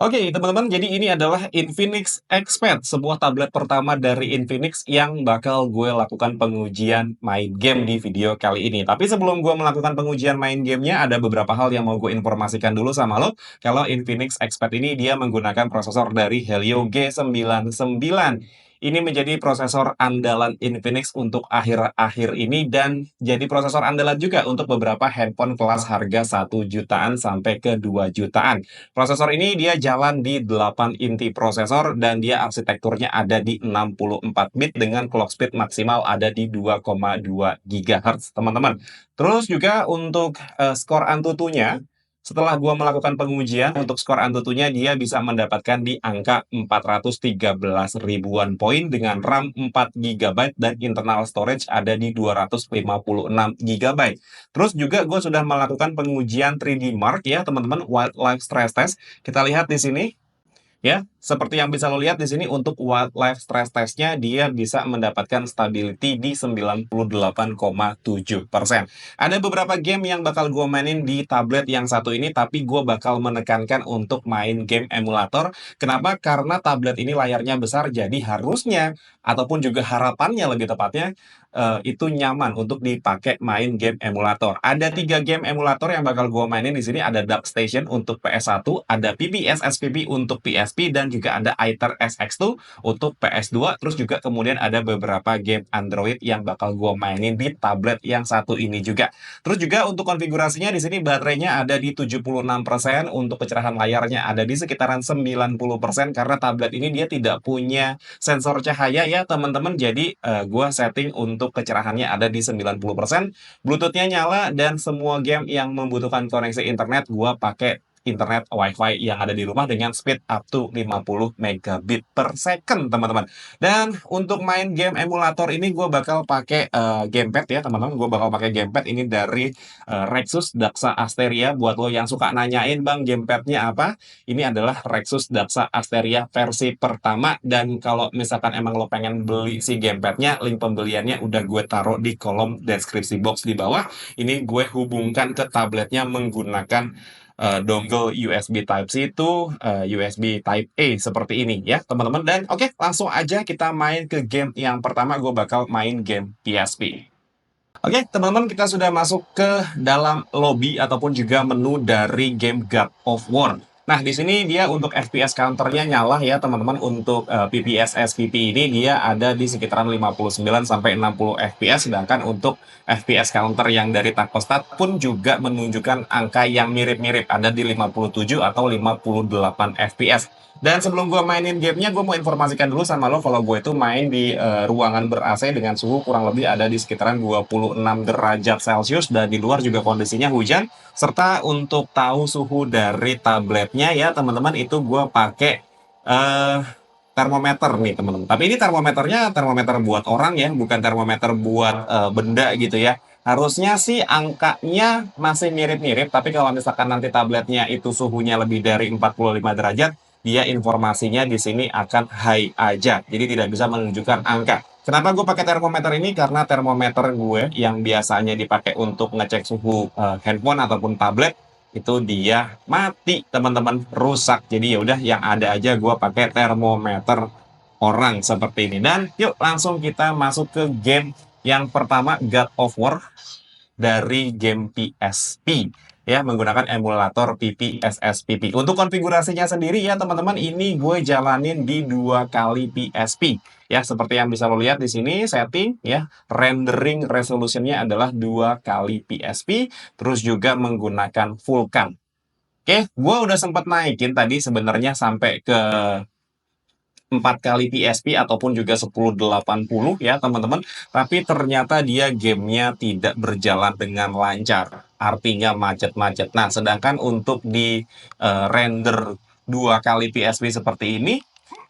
Oke, teman-teman, jadi ini adalah Infinix Expert, sebuah tablet pertama dari Infinix yang bakal gue lakukan pengujian main game di video kali ini. Tapi sebelum gue melakukan pengujian main gamenya, ada beberapa hal yang mau gue informasikan dulu sama lo. Kalau Infinix Expert ini dia menggunakan prosesor dari Helio G99. Ini menjadi prosesor andalan Infinix untuk akhir-akhir ini dan jadi prosesor andalan juga untuk beberapa handphone kelas harga 1 jutaan sampai ke 2 jutaan. Prosesor ini dia jalan di 8 inti prosesor dan dia arsitekturnya ada di 64 bit dengan clock speed maksimal ada di 2,2 GHz, teman-teman. Terus juga untuk skor Antutunya, setelah gua melakukan pengujian untuk skor Antutunya dia bisa mendapatkan di angka 413 ribuan poin dengan RAM 4 GB dan internal storage ada di 256 GB. Terus juga gue sudah melakukan pengujian 3D Mark ya teman-teman, wildlife stress test. Kita lihat di sini ya, seperti yang bisa lo lihat di sini untuk wildlife stress testnya dia bisa mendapatkan stability di 98,7%. Ada beberapa game yang bakal gue mainin di tablet yang satu ini, tapi gue bakal menekankan untuk main game emulator. Kenapa? Karena tablet ini layarnya besar, jadi harusnya ataupun juga harapannya lebih tepatnya itu nyaman untuk dipakai main game emulator. Ada 3 game emulator yang bakal gue mainin di sini. Ada Dark Station untuk PS1, ada PPS SPP untuk PSP, dan juga ada Aether SX2 untuk PS2. Terus juga kemudian ada beberapa game Android yang bakal gue mainin di tablet yang satu ini juga. Terus juga untuk konfigurasinya di sini baterainya ada di 76%, untuk kecerahan layarnya ada di sekitaran 90% karena tablet ini dia tidak punya sensor cahaya ya teman-teman. Jadi gua setting untuk kecerahannya ada di 90%, Bluetooth-nya nyala, dan semua game yang membutuhkan koneksi internet gua pakai internet WiFi yang ada di rumah dengan speed up to 50 megabit per second teman-teman. Dan untuk main game emulator ini gue bakal pakai gamepad ya teman-teman. Gue bakal pakai gamepad ini dari Rexus Daxa Asteria. Buat lo yang suka nanyain bang gamepadnya apa, ini adalah Rexus Daxa Asteria versi pertama. Dan kalau misalkan emang lo pengen beli si gamepadnya, link pembeliannya udah gue taruh di kolom deskripsi box di bawah. Ini gue hubungkan ke tabletnya menggunakan dongle USB Type-C itu USB Type A seperti ini ya teman-teman. Dan oke, langsung aja kita main ke game yang pertama. Gue bakal main game PSP. Oke, teman-teman, kita sudah masuk ke dalam lobby ataupun juga menu dari game God of War. Nah, di sini dia untuk FPS counternya nyala ya, teman-teman. Untuk PPS SPP ini dia ada di sekitaran 59 sampai 60 FPS, sedangkan untuk FPS counter yang dari Thermostat pun juga menunjukkan angka yang mirip-mirip, ada di 57 atau 58 FPS. Dan sebelum gue mainin gamenya, gue mau informasikan dulu sama lo kalau gue itu main di ruangan ber-AC dengan suhu kurang lebih ada di sekitaran 26 derajat Celcius, dan di luar juga kondisinya hujan. Serta untuk tahu suhu dari tabletnya ya teman-teman, itu gue pakai eh, termometer nih teman-teman. Tapi ini termometernya termometer buat orang ya, bukan termometer buat benda gitu ya. Harusnya sih angkanya masih mirip-mirip, tapi kalau misalkan nanti tabletnya itu suhunya lebih dari 45 derajat, dia informasinya di sini akan high aja. Jadi tidak bisa menunjukkan angka. Kenapa gue pakai termometer ini? Karena termometer gue yang biasanya dipakai untuk ngecek suhu handphone ataupun tablet itu dia mati teman-teman, rusak. Jadi ya udah yang ada aja gue pakai termometer orang seperti ini. Dan yuk langsung kita masuk ke game yang pertama, God of War dari game PSP ya, menggunakan emulator PPSSPP. Untuk konfigurasinya sendiri ya teman-teman, ini gue jalanin di 2 kali PSP ya, seperti yang bisa lo lihat di sini setting ya, rendering resolutionnya adalah 2 kali PSP, terus juga menggunakan Vulkan. Oke, gue udah sempat naikin tadi sebenarnya sampai ke 4 kali PSP ataupun juga 1080 ya teman-teman. Tapi ternyata dia gamenya tidak berjalan dengan lancar. Artinya macet-macet. Nah, sedangkan untuk di render 2 kali PSP seperti ini,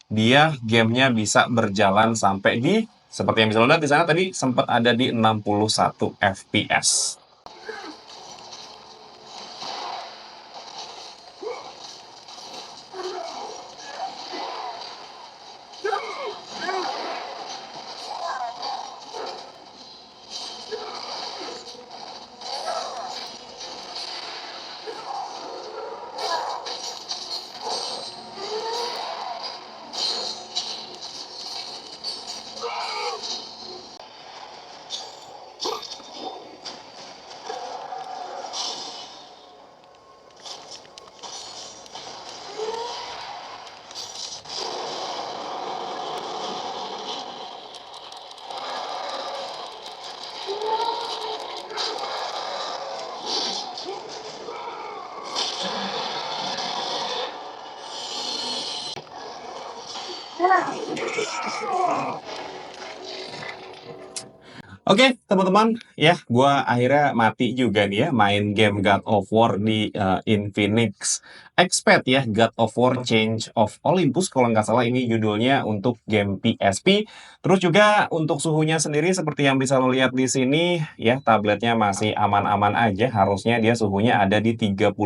dia gamenya bisa berjalan sampai di, seperti yang bisa lo lihat di sana tadi, sempat ada di 61 FPS. Oke, teman-teman, ya, gua akhirnya mati juga nih ya main game God of War di Infinix Expert ya, God of War Change of Olympus kalau nggak salah ini judulnya untuk game PSP. Terus juga untuk suhunya sendiri seperti yang bisa lo lihat di sini ya, tabletnya masih aman-aman aja, harusnya dia suhunya ada di 35,2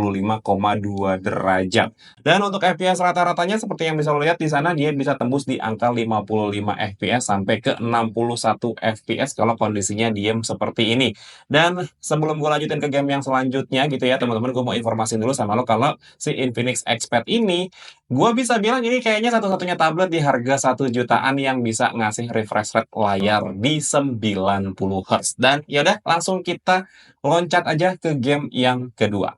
derajat. Dan untuk FPS rata-ratanya seperti yang bisa lo lihat di sana dia bisa tembus di angka 55 FPS sampai ke 61 FPS kalau kondisinya diem seperti ini. Dan sebelum gue lanjutin ke game yang selanjutnya gitu ya teman-teman, gue mau informasi dulu sama lo kalau si Infinix Expert ini gue bisa bilang ini kayaknya satu-satunya tablet di harga 1 jutaan yang bisa ngasih refresh rate layar di 90 Hz. Dan yaudah langsung kita loncat aja ke game yang kedua.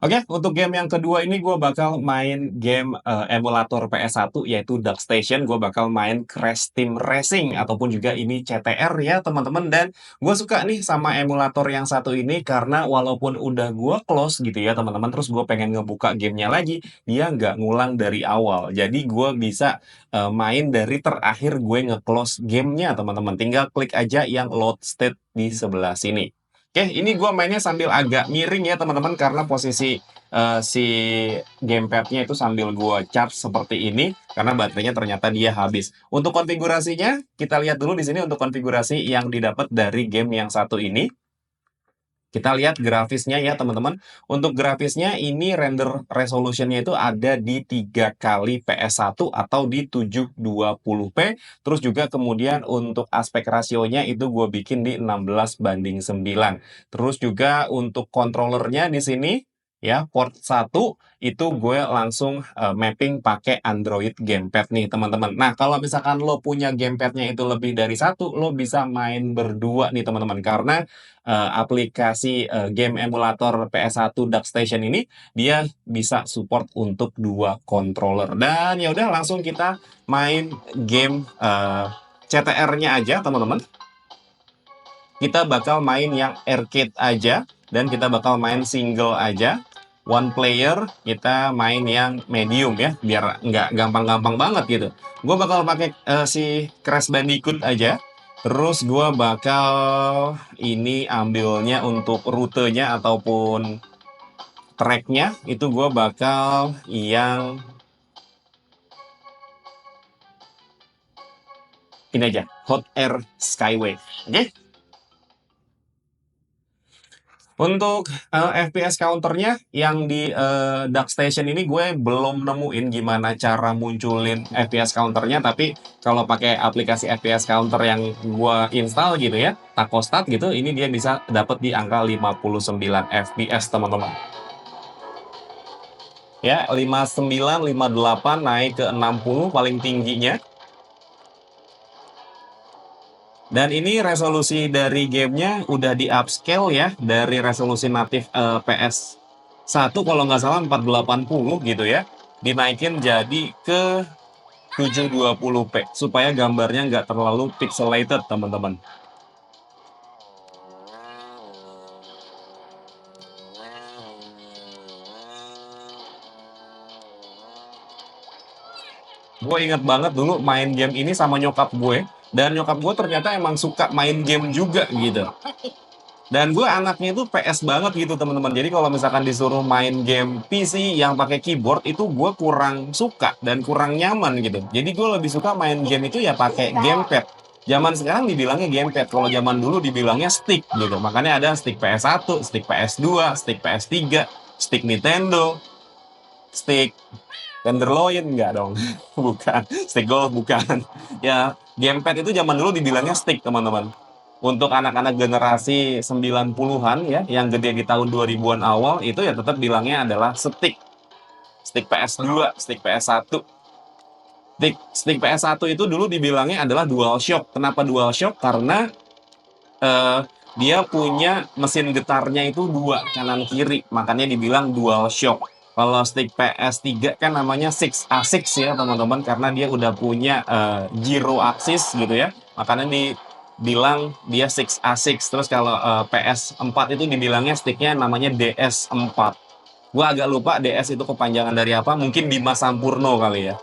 Oke, untuk game yang kedua ini gue bakal main game emulator PS1 yaitu DuckStation. Gue bakal main Crash Team Racing ataupun juga ini CTR ya teman-teman. Dan gue suka nih sama emulator yang satu ini karena walaupun udah gue close gitu ya teman-teman, terus gue pengen ngebuka gamenya lagi, dia nggak ngulang dari awal. Jadi gue bisa main dari terakhir gue nge-close gamenya teman-teman. Tinggal klik aja yang load state di sebelah sini. Oke, ini gue mainnya sambil agak miring ya teman-teman karena posisi si gamepadnya itu sambil gue charge seperti ini karena baterainya ternyata dia habis. Untuk konfigurasinya kita lihat dulu di sini untuk konfigurasi yang didapat dari game yang satu ini. Kita lihat grafisnya ya teman-teman. Untuk grafisnya ini render resolutionnya itu ada di 3 kali PS1 atau di 720p. Terus juga kemudian untuk aspek rasionya itu gue bikin di 16:9. Terus juga untuk controllernya di sini ya port 1 itu gue langsung mapping pakai Android gamepad nih teman-teman. Nah kalau misalkan lo punya gamepadnya itu lebih dari satu, lo bisa main berdua nih teman-teman karena aplikasi game emulator PS1 DuckStation ini dia bisa support untuk 2 controller. Dan ya udah langsung kita main game CTR-nya aja teman-teman. Kita bakal main yang arcade aja dan kita bakal main single aja. One player kita main yang medium ya biar nggak gampang-gampang banget gitu. Gue bakal pakai si Crash Bandicoot aja. Terus gue bakal ini ambilnya untuk rutenya ataupun tracknya itu gue bakal yang ini aja, Hot Air Skyway. Oke? Untuk FPS counternya yang di DuckStation ini gue belum nemuin gimana cara munculin FPS counternya, tapi kalau pakai aplikasi FPS counter yang gue install gitu ya, Tacostat gitu, ini dia bisa dapat di angka 59 FPS teman-teman. Ya, 59, 58 naik ke 60 paling tingginya. Dan ini resolusi dari gamenya udah di upscale ya dari resolusi natif PS1 kalau nggak salah 480 gitu ya. Dinaikin jadi ke 720p supaya gambarnya nggak terlalu pixelated teman-teman. Gue inget banget dulu main game ini sama nyokap gue. Dan nyokap gue ternyata emang suka main game juga gitu. Dan gue anaknya itu PS banget gitu teman-teman. Jadi kalau misalkan disuruh main game PC yang pakai keyboard itu gue kurang suka dan kurang nyaman gitu. Jadi gue lebih suka main game itu ya pakai gamepad. Zaman sekarang dibilangnya gamepad, kalau zaman dulu dibilangnya stick gitu. Makanya ada stick PS1, stick PS2, stick PS3, stick Nintendo, stick Tenderloin enggak dong. Bukan. Stick golf bukan. Ya, gamepad itu zaman dulu dibilangnya stick, teman-teman. Untuk anak-anak generasi 90-an ya, yang gede di tahun 2000-an awal, itu ya tetap bilangnya adalah stick. Stick PS2, stick PS1. Stick PS1 itu dulu dibilangnya adalah DualShock. Kenapa DualShock? Karena eh, dia punya mesin getarnya itu dua, kanan kiri. Makanya dibilang DualShock. Kalau stick PS3 kan namanya 6-axis ya teman-teman, karena dia udah punya zero axis gitu ya. Makanya dibilang dia 6-axis. Terus kalau PS4 itu dibilangnya sticknya namanya DS4. Gua agak lupa DS itu kepanjangan dari apa, mungkin Dimas Sampurno kali ya.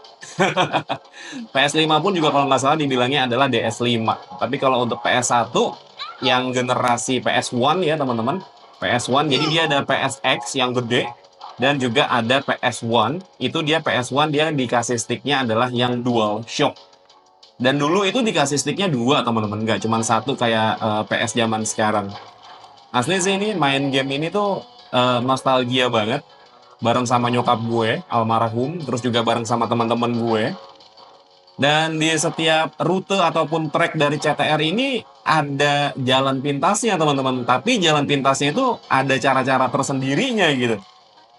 PS5 pun juga kalau nggak salah dibilangnya adalah DS5. Tapi kalau untuk PS1 yang generasi PS1 ya teman-teman, PS1 jadi dia ada PSX yang gede dan juga ada PS1. Itu dia PS1 dia dikasih sticknya adalah yang Dual Shock. Dan dulu itu dikasih sticknya dua teman-teman, nggak cuma satu kayak PS zaman sekarang. Asli sih ini main game ini tuh nostalgia banget bareng sama nyokap gue almarhum, terus juga bareng sama teman-teman gue. Dan di setiap rute ataupun trek dari CTR ini ada jalan pintasnya teman-teman. Tapi jalan pintasnya itu ada cara-cara tersendirinya gitu.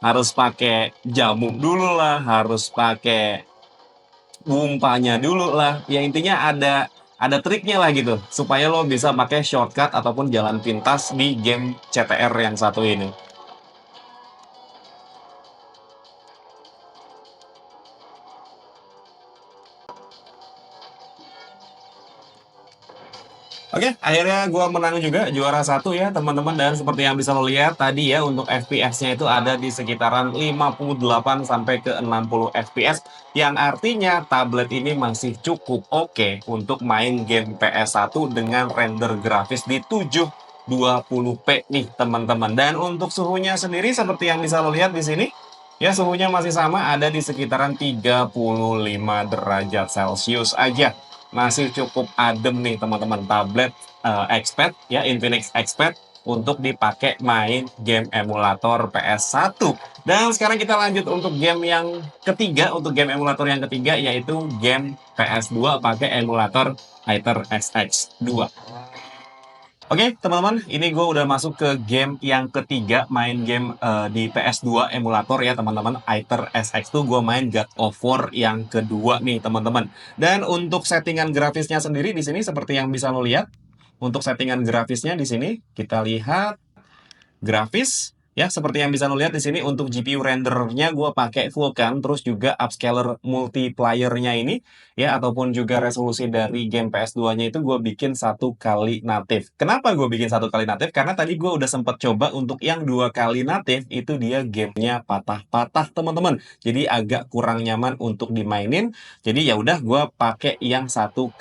Harus pakai jamu dulu lah, harus pakai umpanya dulu lah. Ya intinya ada triknya lah gitu supaya lo bisa pakai shortcut ataupun jalan pintas di game CTR yang satu ini. Oke, akhirnya gua menang juga juara satu ya teman-teman, dan seperti yang bisa lo lihat tadi ya untuk FPS-nya itu ada di sekitaran 58 sampai ke 60 FPS yang artinya tablet ini masih cukup oke untuk main game PS1 dengan render grafis di 720p nih teman-teman. Dan untuk suhunya sendiri seperti yang bisa lo lihat di sini ya, suhunya masih sama ada di sekitaran 35 derajat Celcius aja. Masih cukup adem nih teman-teman, tablet Xpad ya, Infinix Xpad untuk dipakai main game emulator PS1. Dan sekarang kita lanjut untuk game yang ketiga, untuk game emulator yang ketiga yaitu game PS2 pakai emulator Aether SX2. Oke, teman-teman, ini gue udah masuk ke game yang ketiga, main game di PS2 emulator ya, teman-teman. Aether SX2, gue main God of War yang kedua nih, teman-teman. Dan untuk settingan grafisnya sendiri di sini seperti yang bisa lo lihat. Untuk settingan grafisnya di sini, kita lihat grafis ya seperti yang bisa lo lihat di sini. Untuk GPU rendernya gue pakai Vulkan, terus juga upscaler multiplier-nya ini ya, ataupun juga resolusi dari game PS2-nya itu gue bikin 1x natif. Kenapa gue bikin 1x natif? Karena tadi gue udah sempat coba untuk yang 2x natif itu dia gamenya patah-patah teman-teman. Jadi agak kurang nyaman untuk dimainin. Jadi ya udah gue pakai yang 1x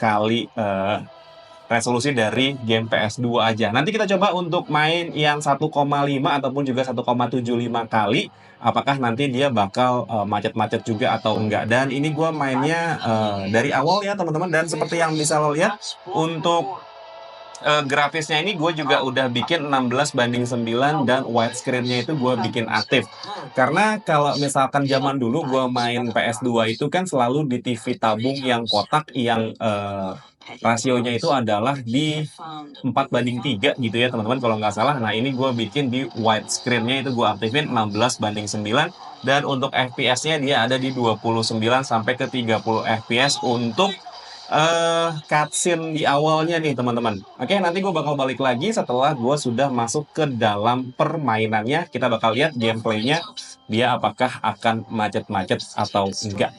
resolusi dari game PS2 aja. Nanti kita coba untuk main yang 1,5 ataupun juga 1,75 kali. Apakah nanti dia bakal macet-macet juga atau enggak. Dan ini gue mainnya dari awal ya teman-teman. Dan seperti yang bisa lo lihat untuk grafisnya ini gue juga udah bikin 16:9 dan widescreen-nya itu gue bikin aktif. Karena kalau misalkan zaman dulu gue main PS2 itu kan selalu di TV tabung yang kotak yang rasionya itu adalah di 4:3 gitu ya teman-teman kalau nggak salah. Nah ini gue bikin di widescreen-nya itu gue aktifin 16:9, dan untuk FPS-nya dia ada di 29 sampai ke 30 FPS untuk cutscene di awalnya nih teman-teman. Oke, nanti gue bakal balik lagi setelah gue sudah masuk ke dalam permainannya. Kita bakal lihat gameplaynya dia apakah akan macet-macet atau enggak.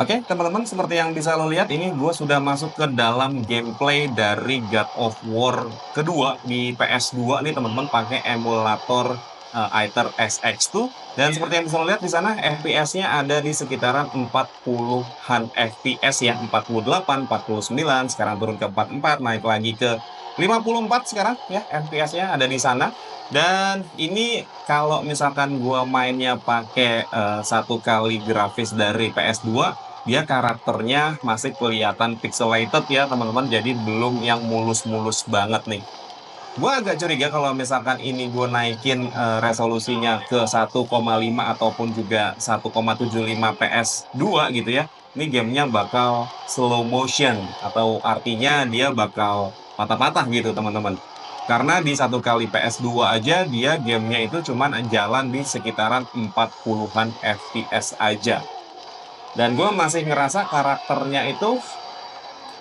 Oke, teman-teman, seperti yang bisa lo lihat ini gue sudah masuk ke dalam gameplay dari God of War kedua di PS2 nih teman-teman, pakai emulator Aether SX2. Dan seperti yang bisa lo lihat di sana FPS-nya ada di sekitaran 40-an FPS ya, 48, 49, sekarang turun ke 44, naik lagi ke 54 sekarang ya, FPS-nya ada di sana. Dan ini kalau misalkan gua mainnya pakai 1x grafis dari PS2, dia karakternya masih kelihatan pixelated ya teman-teman, jadi belum yang mulus-mulus banget nih. Gua agak curiga kalau misalkan ini gue naikin resolusinya ke 1,5 ataupun juga 1,75 PS2 gitu ya. Ini gamenya bakal slow motion, atau artinya dia bakal patah-patah gitu teman-teman. Karena di 1x PS2 aja dia gamenya itu cuman jalan di sekitaran 40-an FPS aja. Dan gue masih ngerasa karakternya itu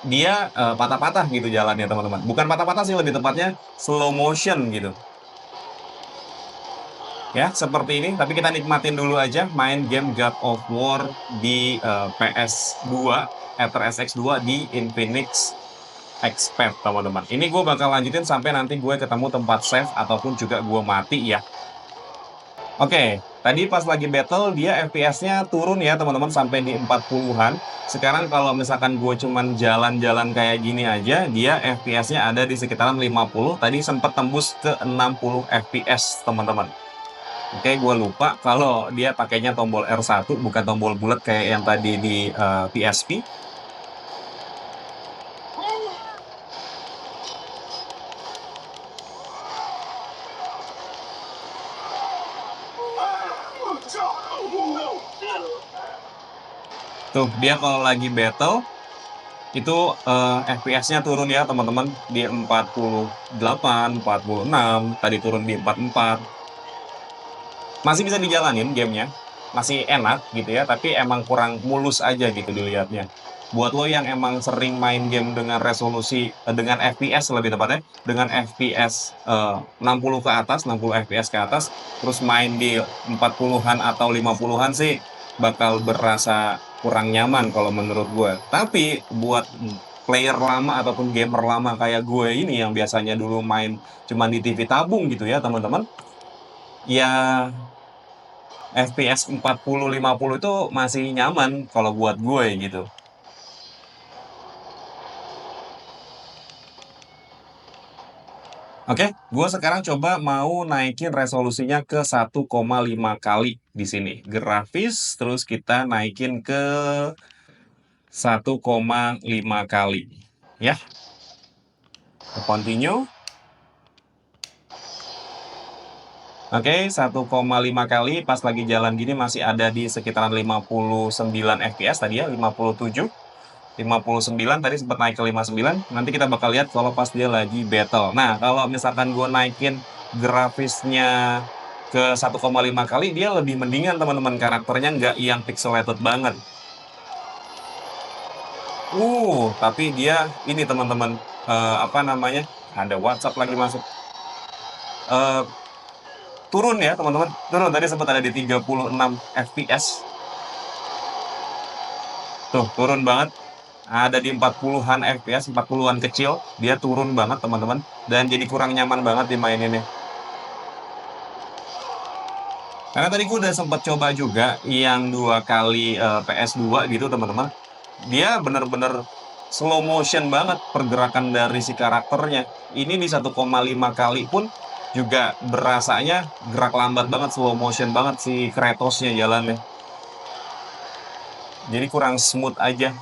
dia patah-patah gitu jalannya teman-teman. Bukan patah-patah sih, lebih tepatnya slow motion gitu. Ya, seperti ini. Tapi kita nikmatin dulu aja main game God of War di PS2, Aether SX2 di Infinix Xpad teman-teman. Ini gue bakal lanjutin sampai nanti gue ketemu tempat save ataupun juga gue mati ya. Oke, tadi pas lagi battle dia FPS-nya turun ya teman-teman sampai di 40-an. Sekarang kalau misalkan gue cuman jalan-jalan kayak gini aja, dia FPS-nya ada di sekitaran 50. Tadi sempat tembus ke 60 FPS teman-teman. Oke, gue lupa kalau dia pakainya tombol R1 bukan tombol bulat kayak yang tadi di PSP. Tuh, dia kalau lagi battle itu FPS-nya turun ya teman-teman di 48, 46, tadi turun di 44. Masih bisa dijalanin gamenya, masih enak gitu ya, tapi emang kurang mulus aja gitu dilihatnya. Buat lo yang emang sering main game dengan resolusi dengan FPS lebih tepatnya, dengan FPS 60 ke atas, 60 FPS ke atas, terus main di 40-an atau 50-an sih bakal berasa kurang nyaman kalau menurut gue. Tapi buat player lama ataupun gamer lama kayak gue ini yang biasanya dulu main cuman di TV tabung gitu ya teman-teman, ya FPS 40-50 itu masih nyaman kalau buat gue gitu. Oke, gue sekarang coba mau naikin resolusinya ke 1,5 kali di sini. Grafis, terus kita naikin ke 1,5 kali. Ya, continue. Oke, 1,5 kali pas lagi jalan gini masih ada di sekitaran 59 FPS tadi ya, 57. 59 tadi sempat naik ke 59. Nanti kita bakal lihat kalau pas dia lagi battle. Nah, kalau misalkan gue naikin grafisnya ke 1,5 kali, dia lebih mendingan teman-teman. Karakternya nggak yang pixelated banget. Tapi dia ini teman-teman, apa namanya? Ada WhatsApp lagi masuk. Eh, turun ya teman-teman. Turun tadi sempat ada di 36 FPS. Tuh, turun banget. Ada di 40-an FPS, 40-an kecil, dia turun banget teman-teman, dan jadi kurang nyaman banget dimaininnya. Karena tadi gue udah sempat coba juga yang 2 kali PS2 gitu teman-teman, dia bener-bener slow motion banget pergerakan dari si karakternya. Ini di 1,5 kali pun juga berasanya gerak lambat banget, slow motion banget si Kratosnya jalannya. Jadi kurang smooth aja.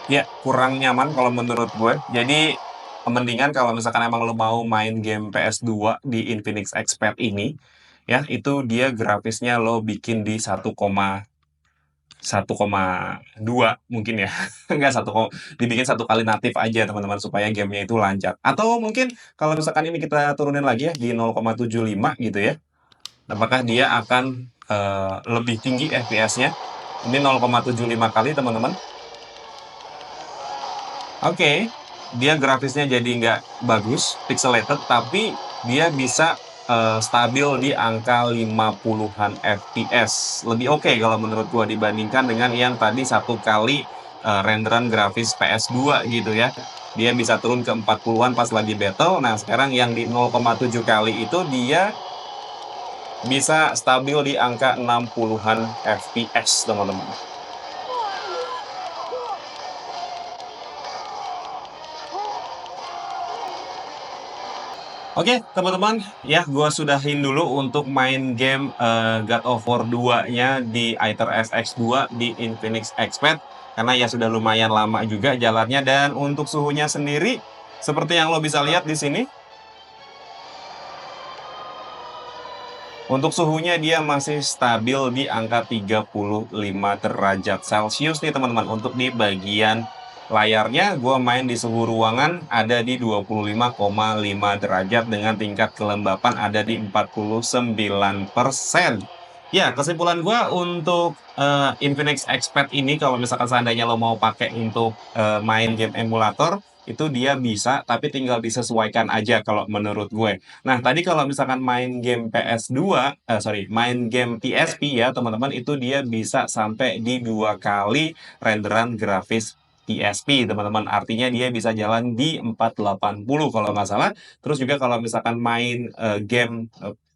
Ya, kurang nyaman kalau menurut gue. Jadi, mendingan kalau misalkan emang lo mau main game PS2 di Infinix Expert ini, ya, itu dia grafisnya lo bikin di 1,2 mungkin ya. Enggak, dibikin 1 kali natif aja teman-teman supaya gamenya itu lancar. Atau mungkin kalau misalkan ini kita turunin lagi ya di 0,75 gitu ya. Apakah dia akan lebih tinggi FPS-nya? Ini 0,75 kali teman-teman. Oke, dia grafisnya jadi nggak bagus, pixelated, tapi dia bisa stabil di angka 50-an FPS. Lebih oke kalau menurut gua dibandingkan dengan yang tadi 1 kali renderan grafis PS2 gitu ya. Dia bisa turun ke 40-an pas lagi battle. Nah, sekarang yang di 0,7 kali itu dia bisa stabil di angka 60-an FPS, teman-teman. Oke, teman-teman, ya gua sudahin dulu untuk main game God of War 2-nya di Aether SX2 di Infinix Expert karena ya sudah lumayan lama juga jalannya, dan untuk suhunya sendiri seperti yang lo bisa lihat di sini. Untuk suhunya dia masih stabil di angka 35 derajat Celcius nih teman-teman. Untuk di bagian layarnya gue main di suhu ruangan ada di 25,5 derajat dengan tingkat kelembapan ada di 49%. Ya, kesimpulan gua untuk, Infinix Expert ini kalau misalkan seandainya lo mau pakai untuk, main game emulator, itu dia bisa, tapi tinggal disesuaikan aja kalau menurut gue. Nah, tadi kalau misalkan main game PS2, sorry, main game PSP ya teman-teman, itu dia bisa sampai di 2 kali renderan grafis PSP teman-teman. Artinya dia bisa jalan di 480 kalau nggak salah. Terus juga kalau misalkan main, game,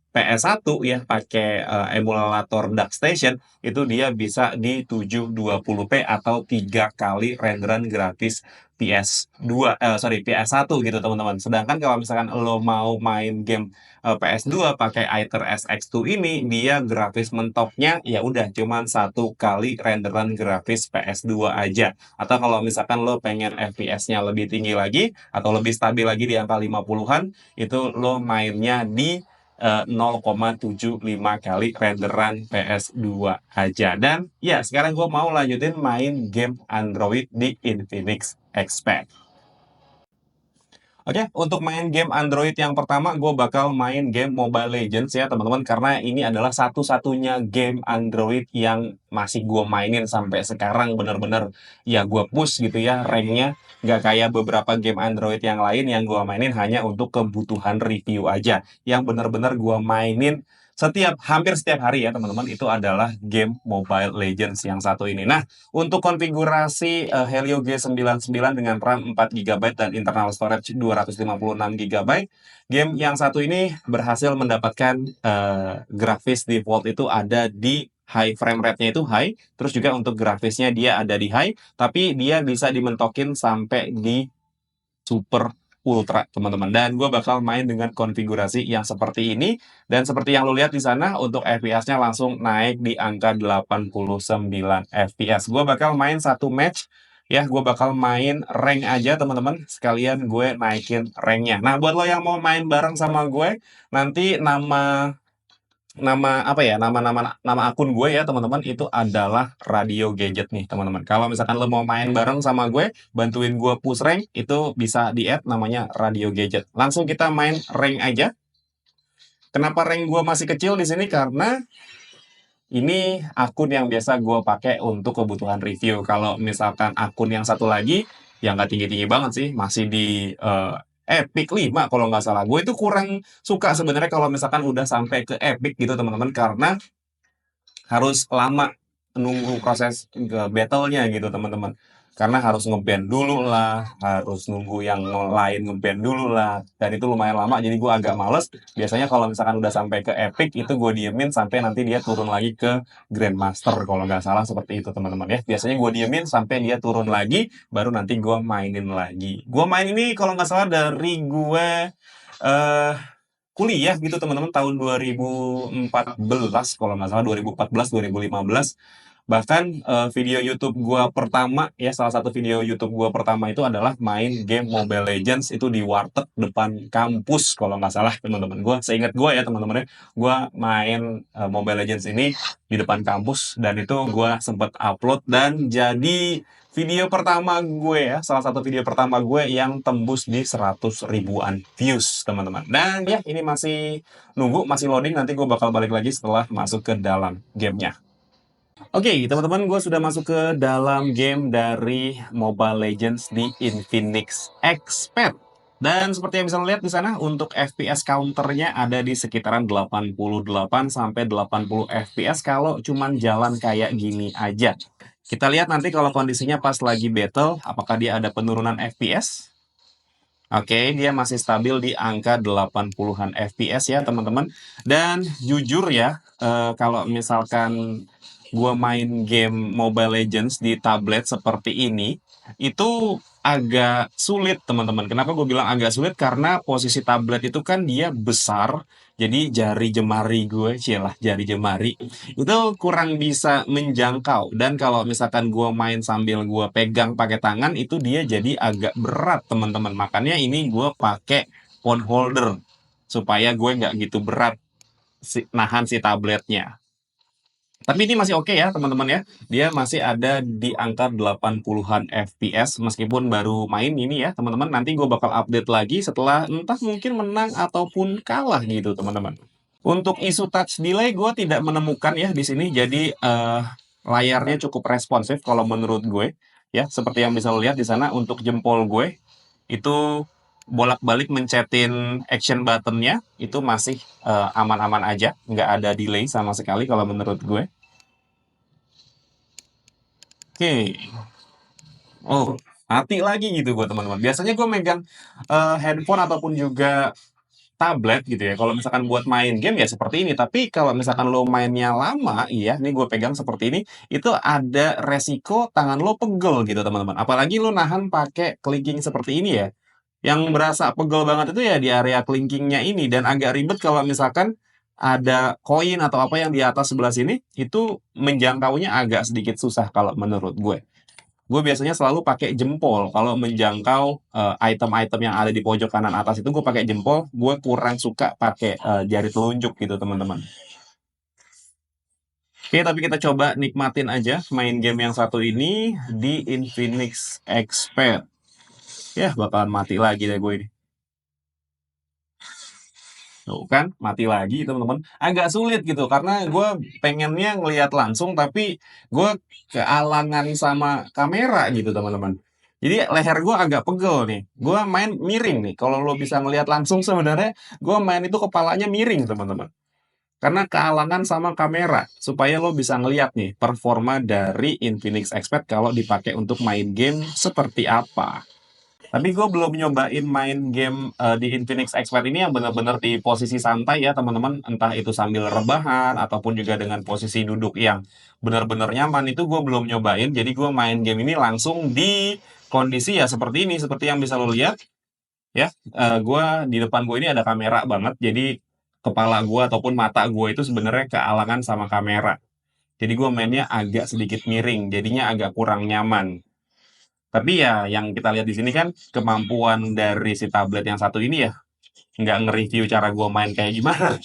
PS1 ya pakai, emulator DuckStation, itu dia bisa di 720p atau 3 kali renderan grafis PS2, sorry PS1 gitu teman-teman. Sedangkan kalau misalkan lo mau main game, PS2 pakai Aether SX2 ini, dia grafis mentoknya ya udah cuman 1 kali renderan grafis PS2 aja. Atau kalau misalkan lo pengen FPS-nya lebih tinggi lagi atau lebih stabil lagi di angka 50-an, itu lo mainnya di 0,75 kali renderan PS2 aja. Dan ya sekarang gue mau lanjutin main game Android di Infinix Expert. Oke, untuk main game Android yang pertama, gue bakal main game Mobile Legends ya teman-teman, karena ini adalah satu-satunya game Android yang masih gue mainin sampai sekarang, bener-bener ya gue push gitu ya ranknya, nggak kayak beberapa game Android yang lain yang gue mainin hanya untuk kebutuhan review aja, yang bener-bener gue mainin hampir setiap hari ya teman-teman, itu adalah game Mobile Legends yang satu ini. Nah, untuk konfigurasi Helio G99 dengan RAM 4 GB dan internal storage 256 GB, game yang satu ini berhasil mendapatkan grafis default itu ada di high, frame rate-nya itu high, terus juga untuk grafisnya dia ada di high, tapi dia bisa dimentokin sampai di super ultra teman-teman, dan gue bakal main dengan konfigurasi yang seperti ini, dan seperti yang lo lihat di sana untuk FPS-nya langsung naik di angka 89 FPS. Gue bakal main satu match ya, gue bakal main rank aja teman-teman, sekalian gue naikin ranknya. Nah, buat lo yang mau main bareng sama gue, nanti nama nama apa ya, nama akun gue ya teman-teman, itu adalah Radio Gadget nih teman-teman. Kalau misalkan lo mau main bareng sama gue, bantuin gue push rank, itu bisa di-add namanya Radio Gadget. Langsung kita main rank aja. Kenapa rank gue masih kecil di sini? Karena ini akun yang biasa gue pakai untuk kebutuhan review. Kalau misalkan akun yang satu lagi, yang nggak tinggi-tinggi banget sih, masih di Epic 5 kalau nggak salah. Gue itu kurang suka sebenarnya kalau misalkan udah sampai ke Epic gitu teman-teman, karena harus lama nunggu proses battle-nya gitu teman-teman. Karena harus ngeband dulu lah, harus nunggu yang lain ngeband dulu lah, dan itu lumayan lama, jadi gue agak males. Biasanya kalau misalkan udah sampai ke Epic, itu gue diemin sampai nanti dia turun lagi ke Grandmaster, kalau nggak salah seperti itu teman-teman ya. Biasanya gue diemin sampai dia turun lagi, baru nanti gue mainin lagi. Gue main ini kalau nggak salah dari gue eh kuliah gitu teman-teman, tahun 2014 kalau nggak salah, 2014 2015. Bahkan video YouTube gua pertama ya, salah satu video YouTube gua pertama itu adalah main game Mobile Legends itu di warteg depan kampus kalau nggak salah teman-teman. Gua seingat gua ya teman-teman ya, gua main Mobile Legends ini di depan kampus, dan itu gua sempat upload dan jadi video pertama gue ya, salah satu video pertama gue yang tembus di 100 ribuan views teman-teman. Dan ya ini masih nunggu, masih loading, nanti gue bakal balik lagi setelah masuk ke dalam gamenya. Oke, teman-teman, gue sudah masuk ke dalam game dari Mobile Legends di Infinix Expert. Dan seperti yang bisa lihat di sana, untuk FPS counternya ada di sekitaran 88 sampai 80 FPS kalau cuman jalan kayak gini aja. Kita lihat nanti kalau kondisinya pas lagi battle, apakah dia ada penurunan FPS? Oke, dia masih stabil di angka 80-an FPS ya, teman-teman. Dan jujur ya, kalau misalkan gua main game Mobile Legends di tablet seperti ini, itu agak sulit, teman-teman. Kenapa gue bilang agak sulit? Karena posisi tablet itu kan dia besar, jadi jari jemari gue, cielah jari jemari, itu kurang bisa menjangkau. Dan kalau misalkan gue main sambil gue pegang pakai tangan, itu dia jadi agak berat teman-teman. Makanya ini gue pakai phone holder supaya gue nggak gitu berat nahan si tabletnya. Tapi ini masih oke ya teman-teman ya. Dia masih ada di angka 80-an FPS meskipun baru main ini ya teman-teman. Nanti gue bakal update lagi setelah entah mungkin menang ataupun kalah gitu teman-teman. Untuk isu touch delay gue tidak menemukan ya di sini. Jadi layarnya cukup responsif kalau menurut gue. Ya, seperti yang bisa lo lihat di sana untuk jempol gue itu bolak-balik mencetin action buttonnya itu masih aman-aman aja, nggak ada delay sama sekali kalau menurut gue. Oke, oh mati lagi gitu gue teman-teman. Biasanya gue megang handphone ataupun juga tablet gitu ya. Kalau misalkan buat main game ya seperti ini. Tapi kalau misalkan lo mainnya lama, iya, nih gue pegang seperti ini, itu ada resiko tangan lo pegel gitu teman-teman. Apalagi lo nahan pakai clicking seperti ini ya. Yang berasa pegel banget itu ya di area kelingkingnya ini dan agak ribet kalau misalkan ada koin atau apa yang di atas sebelah sini itu menjangkaunya agak sedikit susah kalau menurut gue. Gue biasanya selalu pakai jempol kalau menjangkau item-item yang ada di pojok kanan atas itu gue pakai jempol. Gue kurang suka pakai jari telunjuk gitu teman-teman. Oke, tapi kita coba nikmatin aja main game yang satu ini di Infinix Expert. Ya, bakalan mati lagi deh gue ini. Tuh kan, mati lagi teman-teman. Agak sulit gitu karena gue pengennya ngelihat langsung tapi gue kealangan sama kamera gitu teman-teman. Jadi leher gue agak pegel nih. Gue main miring nih. Kalau lo bisa ngelihat langsung sebenarnya gue main itu kepalanya miring teman-teman. Karena kealangan sama kamera supaya lo bisa ngelihat nih performa dari Infinix Expert kalau dipakai untuk main game seperti apa. Tapi gue belum nyobain main game di Infinix Expert ini yang benar-benar di posisi santai ya teman-teman. Entah itu sambil rebahan ataupun juga dengan posisi duduk yang benar-benar nyaman itu gue belum nyobain. Jadi gue main game ini langsung di kondisi ya seperti ini, seperti yang bisa lo lihat ya. Gue di depan gue ini ada kamera banget. Jadi kepala gue ataupun mata gue itu sebenarnya kealangan sama kamera. Jadi gue mainnya agak sedikit miring, jadinya agak kurang nyaman. Tapi ya yang kita lihat di sini kan kemampuan dari si tablet yang satu ini ya nggak nge-review cara gue main kayak gimana.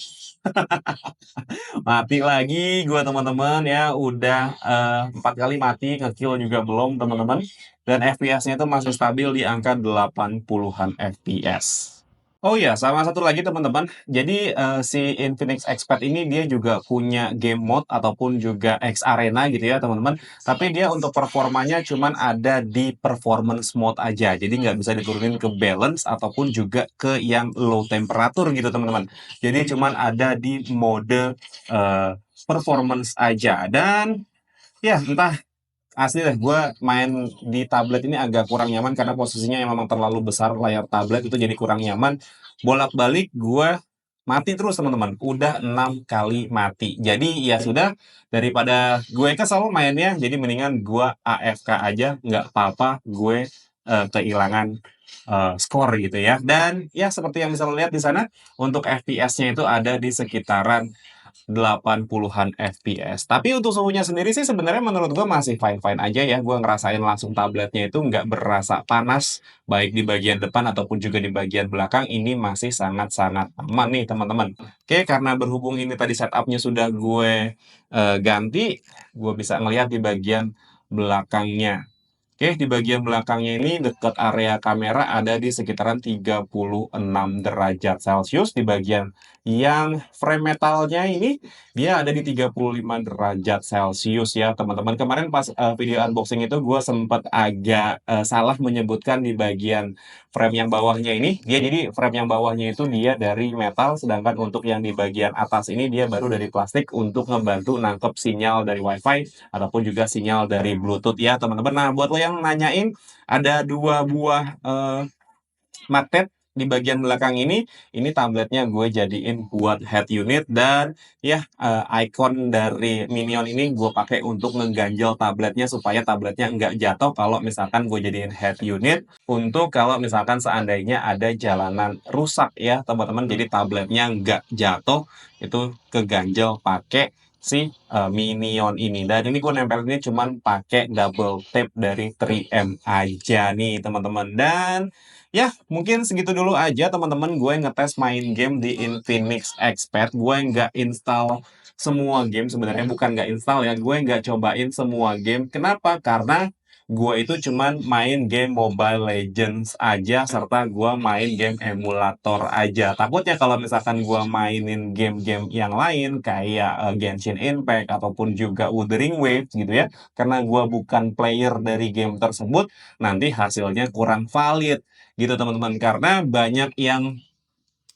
Mati lagi gue teman-teman ya udah 4 kali mati ngekill juga belum teman-teman dan FPS-nya itu masih stabil di angka 80-an FPS. Oh iya, sama satu lagi teman-teman. Jadi si Infinix Expert ini dia juga punya game mode ataupun juga X Arena gitu ya teman-teman. Tapi dia untuk performanya cuman ada di performance mode aja. Jadi nggak bisa diturunin ke balance ataupun juga ke yang low temperature gitu teman-teman. Jadi cuman ada di mode eh, performance aja. Dan ya entah asli deh, gue main di tablet ini agak kurang nyaman karena posisinya yang memang terlalu besar layar tablet itu jadi kurang nyaman. Bolak-balik gue mati terus teman-teman. Udah 6 kali mati. Jadi ya sudah daripada gue kesel mainnya, jadi mendingan gue AFK aja, nggak apa-apa. Gue kehilangan skor gitu ya. Dan ya seperti yang bisa lo lihat di sana, untuk FPS-nya itu ada di sekitaran 80-an FPS. Tapi untuk suhunya sendiri sih sebenarnya menurut gue masih fine-fine aja ya. Gue ngerasain langsung tabletnya itu nggak berasa panas, baik di bagian depan ataupun juga di bagian belakang. Ini masih sangat-sangat aman nih teman-teman. Oke, karena berhubung ini tadi setupnya sudah gue ganti, gue bisa ngelihat di bagian belakangnya. Oke, di bagian belakangnya ini dekat area kamera ada di sekitaran 36 derajat Celcius. Di bagian yang frame metalnya ini dia ada di 35 derajat Celcius ya teman-teman. Kemarin pas video unboxing itu gue sempat agak salah menyebutkan di bagian frame yang bawahnya ini. Dia jadi frame yang bawahnya itu dia dari metal, sedangkan untuk yang di bagian atas ini dia baru dari plastik untuk ngebantu nangkep sinyal dari WiFi ataupun juga sinyal dari Bluetooth ya teman-teman. Nah buat lo yang nanyain ada dua buah magnet di bagian belakang ini tabletnya gue jadiin buat head unit dan ya icon dari Minion ini gue pakai untuk ngeganjel tabletnya supaya tabletnya nggak jatuh kalau misalkan gue jadiin head unit untuk kalau misalkan seandainya ada jalanan rusak ya teman-teman jadi tabletnya nggak jatuh itu keganjel pakai si Minion ini dan ini gue nempel ini cuman pakai double tape dari 3M aja nih teman-teman dan ya, mungkin segitu dulu aja teman-teman gue ngetes main game di Infinix Expert. Gue nggak install semua game sebenarnya, bukan nggak install ya. Gue nggak cobain semua game. Kenapa? Karena gue itu cuman main game Mobile Legends aja, serta gue main game emulator aja. Takutnya kalau misalkan gue mainin game-game yang lain, kayak Genshin Impact, ataupun juga Wuthering Waves gitu ya, karena gue bukan player dari game tersebut, nanti hasilnya kurang valid gitu teman-teman. Karena banyak yang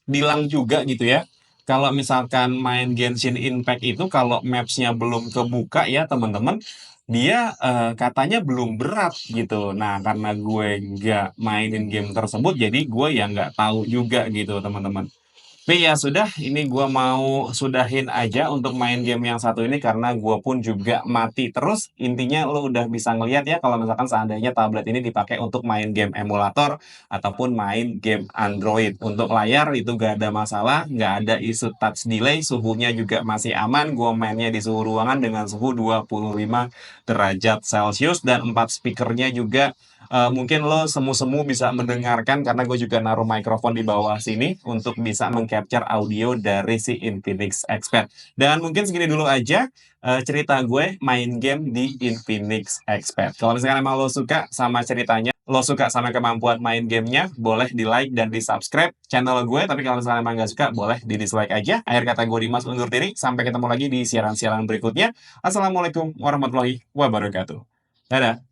bilang juga gitu ya, kalau misalkan main Genshin Impact itu kalau maps-nya belum kebuka ya teman-teman, dia katanya belum berat gitu. Nah, karena gue nggak mainin game tersebut, jadi gue ya nggak tahu juga gitu teman-teman. Tapi ya sudah, ini gua mau sudahin aja untuk main game yang satu ini karena gua pun juga mati terus. Intinya lo udah bisa ngeliat ya kalau misalkan seandainya tablet ini dipakai untuk main game emulator ataupun main game Android. Untuk layar itu gak ada masalah, nggak ada isu touch delay, suhunya juga masih aman. Gua mainnya di suhu ruangan dengan suhu 25 derajat Celcius dan 4 speakernya juga mungkin lo semu-semu bisa mendengarkan karena gue juga naruh mikrofon di bawah sini untuk bisa mengcapture audio dari si Infinix Expert. Dan mungkin segini dulu aja cerita gue main game di Infinix Expert. Kalau misalkan emang lo suka sama ceritanya, lo suka sama kemampuan main gamenya, boleh di like dan di subscribe channel gue. Tapi kalau misalkan emang gak suka, boleh di dislike aja. Akhir kata gue Dimas undur diri. Sampai ketemu lagi di siaran-siaran berikutnya. Assalamualaikum warahmatullahi wabarakatuh. Dadah.